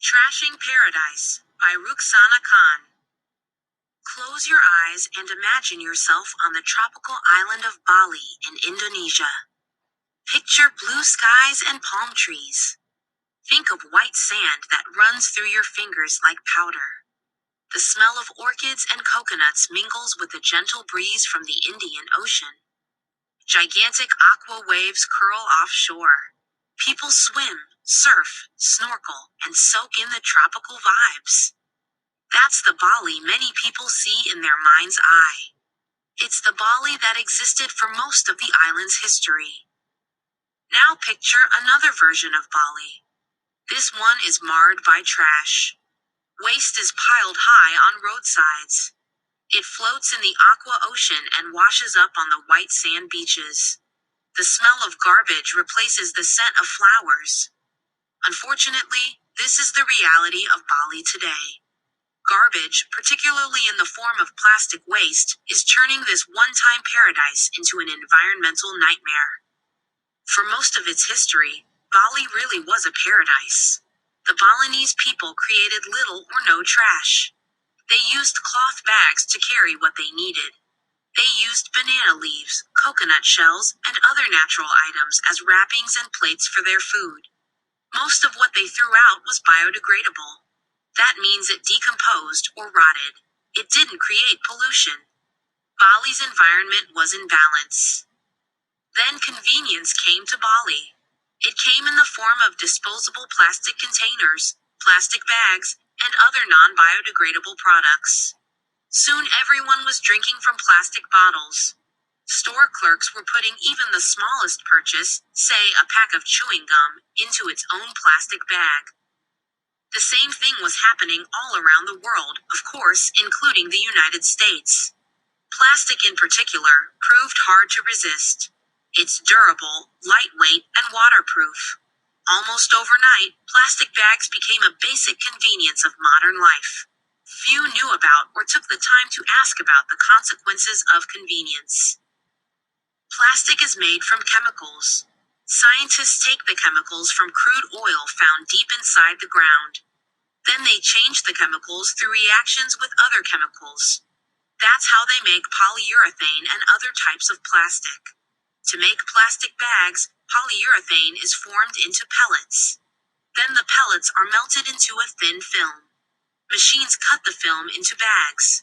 Trashing Paradise by Ruxana Khan. Close your eyes and imagine yourself on the tropical island of Bali in Indonesia. Picture blue skies and palm trees. Think of white sand that runs through your fingers like powder. The smell of orchids and coconuts mingles with the gentle breeze from the Indian Ocean. Gigantic aqua waves curl offshore. People swim, surf, snorkel, and soak in the tropical vibes. That's the Bali many people see in their mind's eye. It's the Bali that existed for most of the island's history. Now picture another version of Bali. This one is marred by trash. Waste is piled high on roadsides. It floats in the aqua ocean and washes up on the white sand beaches. The smell of garbage replaces the scent of flowers. Unfortunately, this is the reality of Bali today. Garbage, particularly in the form of plastic waste, is turning this one-time paradise into an environmental nightmare. For most of its history, Bali really was a paradise. The Balinese people created little or no trash. They used cloth bags to carry what they needed. They used banana leaves, coconut shells, and other natural items as wrappings and plates for their food. Most of what they threw out was biodegradable. That means it decomposed or rotted. It didn't create pollution. Bali's environment was in balance. Then convenience came to Bali. It came in the form of disposable plastic containers, plastic bags, and other non-biodegradable products. Soon everyone was drinking from plastic bottles. Store clerks were putting even the smallest purchase, say a pack of chewing gum, into its own plastic bag. The same thing was happening all around the world, of course, including the United States. Plastic in particular proved hard to resist. It's durable, lightweight, and waterproof. Almost overnight, plastic bags became a basic convenience of modern life. Few knew about or took the time to ask about the consequences of convenience. Plastic is made from chemicals. Scientists take the chemicals from crude oil found deep inside the ground. Then they change the chemicals through reactions with other chemicals. That's how they make polyurethane and other types of plastic. To make plastic bags, polyurethane is formed into pellets. Then the pellets are melted into a thin film. Machines cut the film into bags.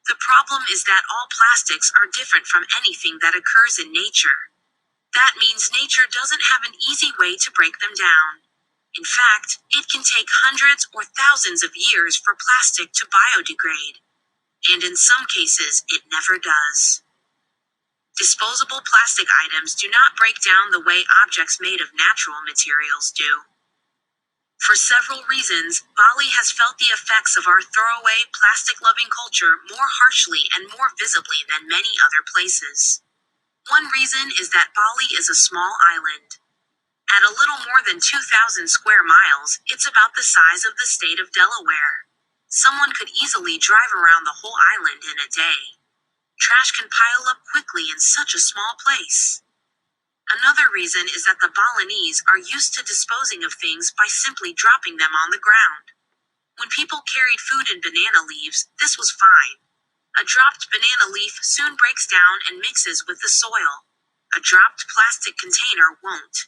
The problem is that all plastics are different from anything that occurs in nature. That means nature doesn't have an easy way to break them down. In fact, it can take hundreds or thousands of years for plastic to biodegrade. And in some cases, it never does. Disposable plastic items do not break down the way objects made of natural materials do. For several reasons, Bali has felt the effects of our throwaway, plastic-loving culture more harshly and more visibly than many other places. One reason is that Bali is a small island. At a little more than 2,000 square miles, it's about the size of the state of Delaware. Someone could easily drive around the whole island in a day. Trash can pile up quickly in such a small place. Another reason is that the Balinese are used to disposing of things by simply dropping them on the ground. When people carried food in banana leaves, this was fine. A dropped banana leaf soon breaks down and mixes with the soil. A dropped plastic container won't.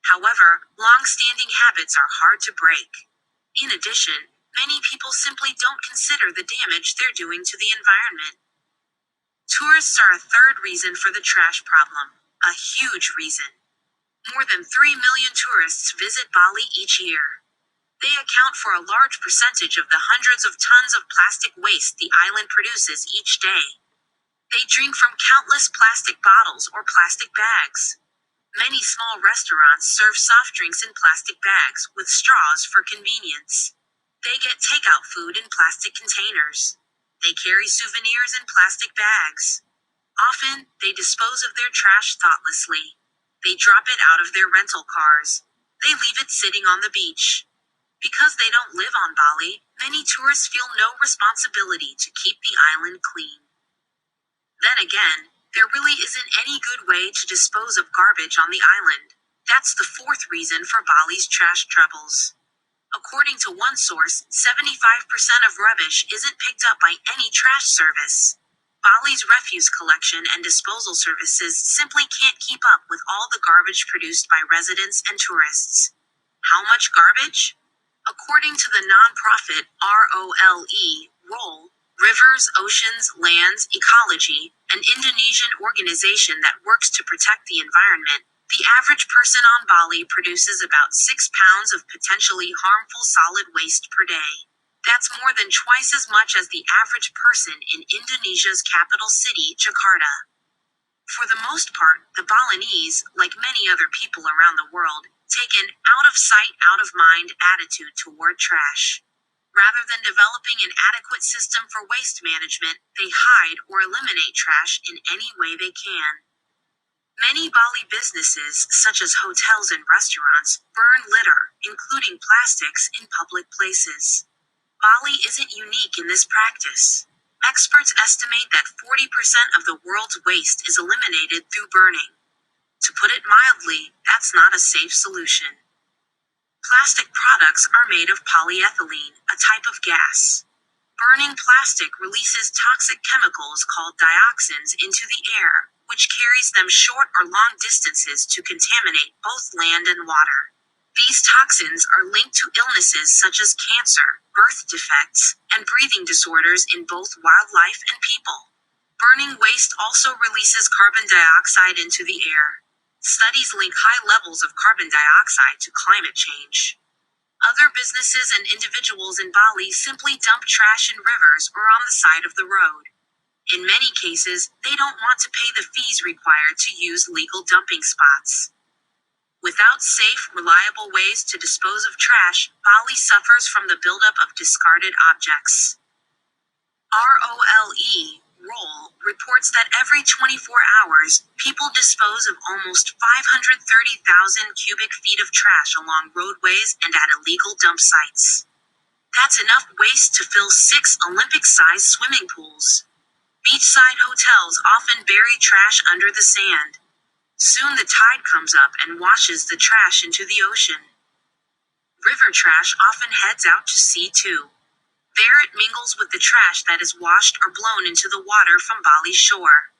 However, long-standing habits are hard to break. In addition, many people simply don't consider the damage they're doing to the environment. Tourists are a third reason for the trash problem, a huge reason. More than 3 million tourists visit Bali each year. They account for a large percentage of the hundreds of tons of plastic waste the island produces each day. They drink from countless plastic bottles or plastic bags. Many small restaurants serve soft drinks in plastic bags with straws for convenience. They get takeout food in plastic containers. They carry souvenirs in plastic bags. Often, they dispose of their trash thoughtlessly. They drop it out of their rental cars. They leave it sitting on the beach. Because they don't live on Bali, many tourists feel no responsibility to keep the island clean. Then again, there really isn't any good way to dispose of garbage on the island. That's the fourth reason for Bali's trash troubles. According to one source, 75% of rubbish isn't picked up by any trash service. Bali's refuse collection and disposal services simply can't keep up with all the garbage produced by residents and tourists. How much garbage? According to the nonprofit ROLE, Rivers, Oceans, Lands, Ecology, an Indonesian organization that works to protect the environment, the average person on Bali produces about 6 pounds of potentially harmful solid waste per day. That's more than twice as much as the average person in Indonesia's capital city, Jakarta. For the most part, the Balinese, like many other people around the world, take an out of sight, out of mind attitude toward trash. Rather than developing an adequate system for waste management, they hide or eliminate trash in any way they can. Many Bali businesses, such as hotels and restaurants, burn litter, including plastics, in public places. Bali isn't unique in this practice. Experts estimate that 40% of the world's waste is eliminated through burning. To put it mildly, that's not a safe solution. Plastic products are made of polyethylene, a type of gas. Burning plastic releases toxic chemicals called dioxins into the air, which carries them short or long distances to contaminate both land and water. These toxins are linked to illnesses such as cancer, birth defects, and breathing disorders in both wildlife and people. Burning waste also releases carbon dioxide into the air. Studies link high levels of carbon dioxide to climate change. Other businesses and individuals in Bali simply dump trash in rivers or on the side of the road. In many cases, they don't want to pay the fees required to use legal dumping spots. Without safe, reliable ways to dispose of trash, Bali suffers from the buildup of discarded objects. ROLE reports that every 24 hours, people dispose of almost 530,000 cubic feet of trash along roadways and at illegal dump sites. That's enough waste to fill 6 Olympic-sized swimming pools. Beachside hotels often bury trash under the sand. Soon the tide comes up and washes the trash into the ocean. River trash often heads out to sea too. There it mingles with the trash that is washed or blown into the water from Bali's shore.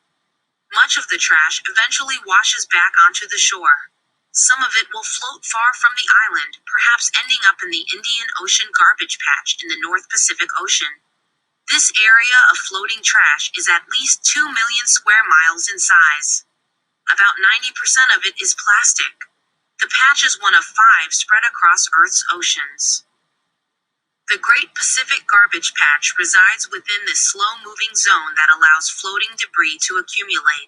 Much of the trash eventually washes back onto the shore. Some of it will float far from the island, perhaps ending up in the Indian Ocean garbage patch in the North Pacific Ocean. This area of floating trash is at least 2 million square miles in size. About 90% of it is plastic. The patch is one of 5 spread across Earth's oceans. The Great Pacific Garbage Patch resides within this slow-moving zone that allows floating debris to accumulate.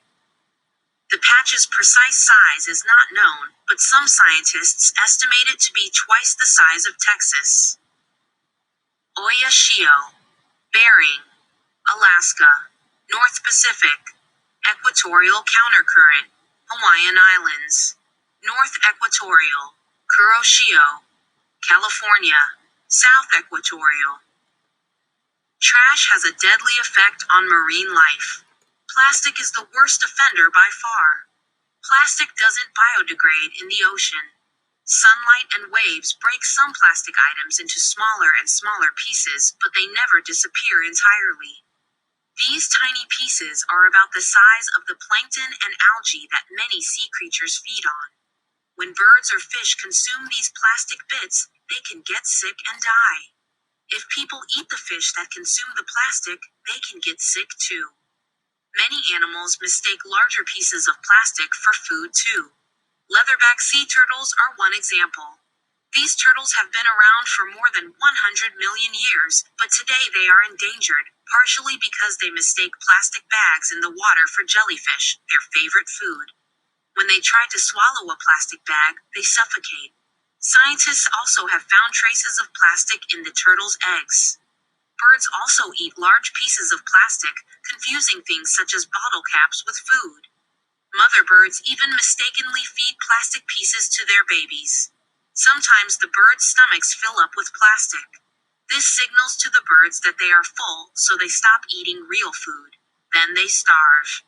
The patch's precise size is not known, but some scientists estimate it to be twice the size of Texas. Oyashio, Bering, Alaska, North Pacific, Equatorial Countercurrent, Hawaiian Islands, North Equatorial, Kuroshio, California, South Equatorial. Trash has a deadly effect on marine life. Plastic is the worst offender by far. Plastic doesn't biodegrade in the ocean. Sunlight and waves break some plastic items into smaller and smaller pieces, but they never disappear entirely. These tiny pieces are about the size of the plankton and algae that many sea creatures feed on. When birds or fish consume these plastic bits, they can get sick and die. If people eat the fish that consume the plastic, they can get sick too. Many animals mistake larger pieces of plastic for food too. Leatherback sea turtles are one example. These turtles have been around for more than 100 million years, but today they are endangered, partially because they mistake plastic bags in the water for jellyfish, their favorite food. When they try to swallow a plastic bag, they suffocate. Scientists also have found traces of plastic in the turtles' eggs. Birds also eat large pieces of plastic, confusing things such as bottle caps with food. Mother birds even mistakenly feed plastic pieces to their babies. Sometimes the birds' stomachs fill up with plastic. This signals to the birds that they are full, so they stop eating real food. Then they starve.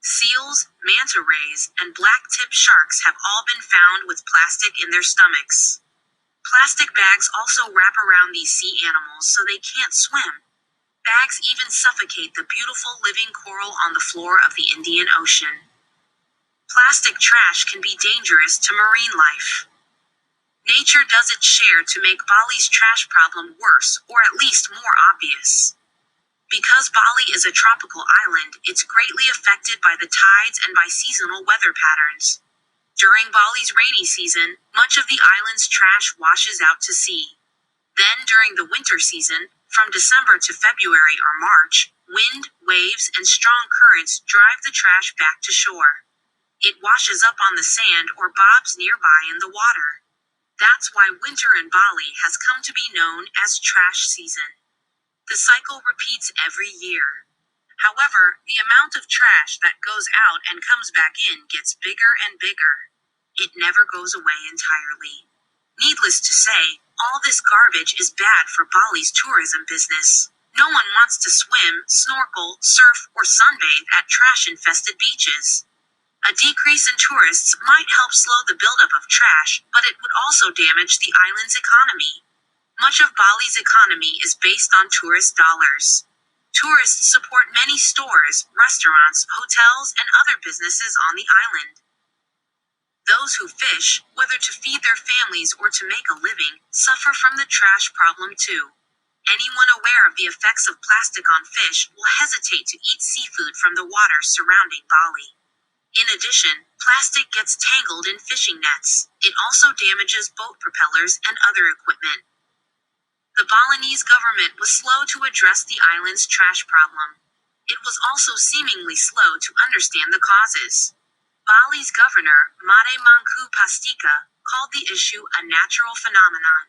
Seals, manta rays, and black-tipped sharks have all been found with plastic in their stomachs. Plastic bags also wrap around these sea animals so they can't swim. Bags even suffocate the beautiful living coral on the floor of the Indian Ocean. Plastic trash can be dangerous to marine life. Nature does its share to make Bali's trash problem worse, or at least more obvious. Because Bali is a tropical island, it's greatly affected by the tides and by seasonal weather patterns. During Bali's rainy season, much of the island's trash washes out to sea. Then during the winter season, from December to February or March, wind, waves, and strong currents drive the trash back to shore. It washes up on the sand or bobs nearby in the water. That's why winter in Bali has come to be known as trash season. The cycle repeats every year. However, the amount of trash that goes out and comes back in gets bigger and bigger. It never goes away entirely. Needless to say, all this garbage is bad for Bali's tourism business. No one wants to swim, snorkel, surf, or sunbathe at trash-infested beaches. A decrease in tourists might help slow the buildup of trash, but it would also damage the island's economy. Much of Bali's economy is based on tourist dollars. Tourists support many stores, restaurants, hotels, and other businesses on the island. Those who fish, whether to feed their families or to make a living, suffer from the trash problem too. Anyone aware of the effects of plastic on fish will hesitate to eat seafood from the water surrounding Bali. In addition, plastic gets tangled in fishing nets. It also damages boat propellers and other equipment. The Balinese government was slow to address the island's trash problem. It was also seemingly slow to understand the causes. Bali's governor, Made Mangku Pastika, called the issue a natural phenomenon.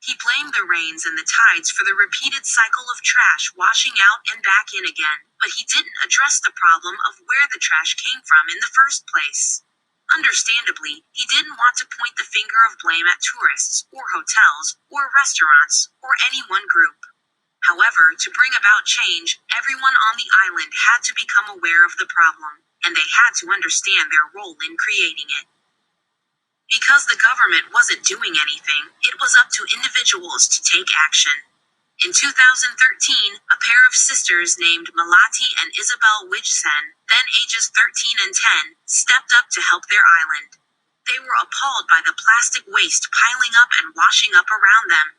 He blamed the rains and the tides for the repeated cycle of trash washing out and back in again, but he didn't address the problem of where the trash came from in the first place. Understandably, he didn't want to point the finger of blame at tourists, or hotels, or restaurants, or any one group. However, to bring about change, everyone on the island had to become aware of the problem, and they had to understand their role in creating it. Because the government wasn't doing anything, it was up to individuals to take action. In 2013, a pair of sisters named Melati and Isabel Wijsen, then ages 13 and 10, stepped up to help their island. They were appalled by the plastic waste piling up and washing up around them.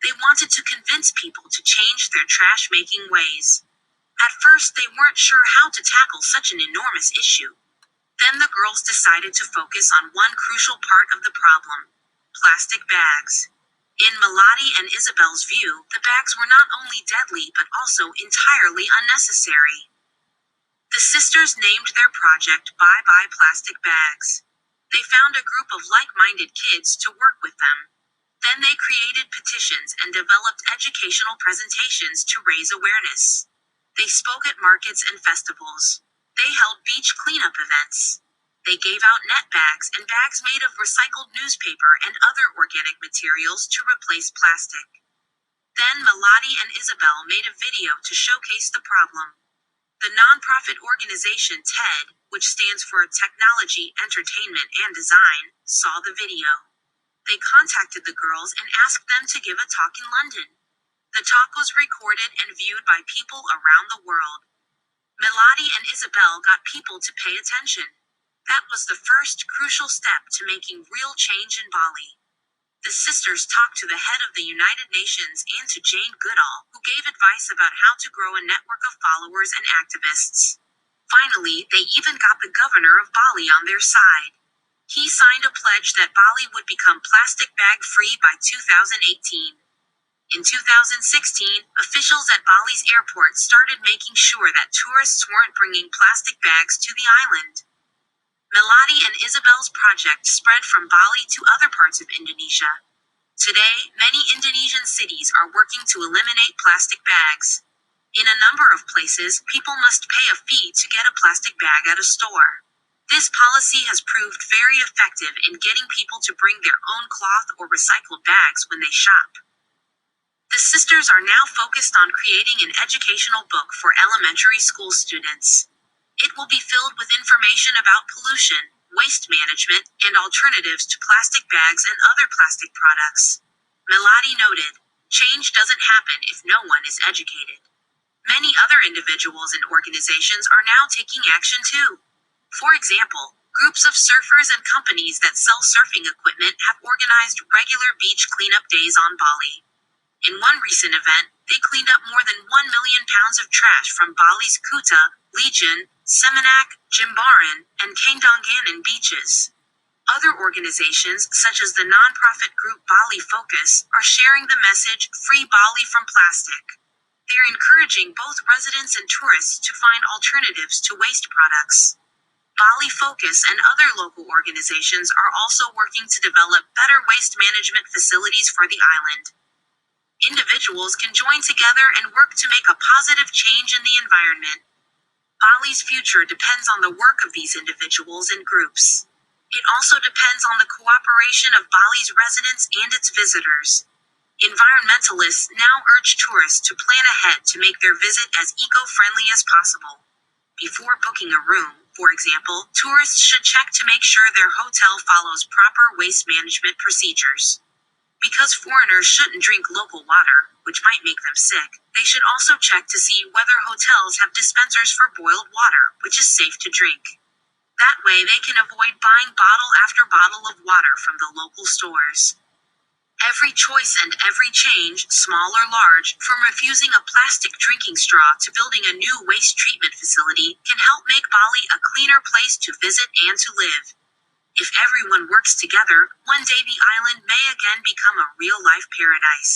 They wanted to convince people to change their trash-making ways. At first, they weren't sure how to tackle such an enormous issue. Then the girls decided to focus on one crucial part of the problem: plastic bags. In Melati and Isabel's view, the bags were not only deadly but also entirely unnecessary. The sisters named their project Bye Bye Plastic Bags. They found a group of like-minded kids to work with them. Then they created petitions and developed educational presentations to raise awareness. They spoke at markets and festivals. They held beach cleanup events. They gave out net bags and bags made of recycled newspaper and other organic materials to replace plastic. Then Melati and Isabel made a video to showcase the problem. The nonprofit organization TED, which stands for Technology, Entertainment, and Design, saw the video. They contacted the girls and asked them to give a talk in London. The talk was recorded and viewed by people around the world. Melati and Isabel got people to pay attention. That was the first crucial step to making real change in Bali. The sisters talked to the head of the United Nations and to Jane Goodall, who gave advice about how to grow a network of followers and activists. Finally, they even got the governor of Bali on their side. He signed a pledge that Bali would become plastic bag-free by 2018. In 2016, officials at Bali's airport started making sure that tourists weren't bringing plastic bags to the island. Melati and Isabel's project spread from Bali to other parts of Indonesia. Today, many Indonesian cities are working to eliminate plastic bags. In a number of places, people must pay a fee to get a plastic bag at a store. This policy has proved very effective in getting people to bring their own cloth or recycled bags when they shop. The sisters are now focused on creating an educational book for elementary school students. It will be filled with information about pollution, waste management, and alternatives to plastic bags and other plastic products. Melati noted, change doesn't happen if no one is educated. Many other individuals and organizations are now taking action too. For example, groups of surfers and companies that sell surfing equipment have organized regular beach cleanup days on Bali. In one recent event, they cleaned up more than 1 million pounds of trash from Bali's Kuta, Legion, Seminyak, Jimbaran, and Kaindonganan beaches. Other organizations, such as the nonprofit group Bali Focus, are sharing the message, Free Bali from Plastic. They're encouraging both residents and tourists to find alternatives to waste products. Bali Focus and other local organizations are also working to develop better waste management facilities for the island. Individuals can join together and work to make a positive change in the environment. Bali's future depends on the work of these individuals and groups. It also depends on the cooperation of Bali's residents and its visitors. Environmentalists now urge tourists to plan ahead to make their visit as eco-friendly as possible. Before booking a room, for example, tourists should check to make sure their hotel follows proper waste management procedures. Because foreigners shouldn't drink local water, which might make them sick, they should also check to see whether hotels have dispensers for boiled water, which is safe to drink. That way they can avoid buying bottle after bottle of water from the local stores. Every choice and every change, small or large, from refusing a plastic drinking straw to building a new waste treatment facility, can help make Bali a cleaner place to visit and to live. If everyone works together, one day the island may again become a real-life paradise.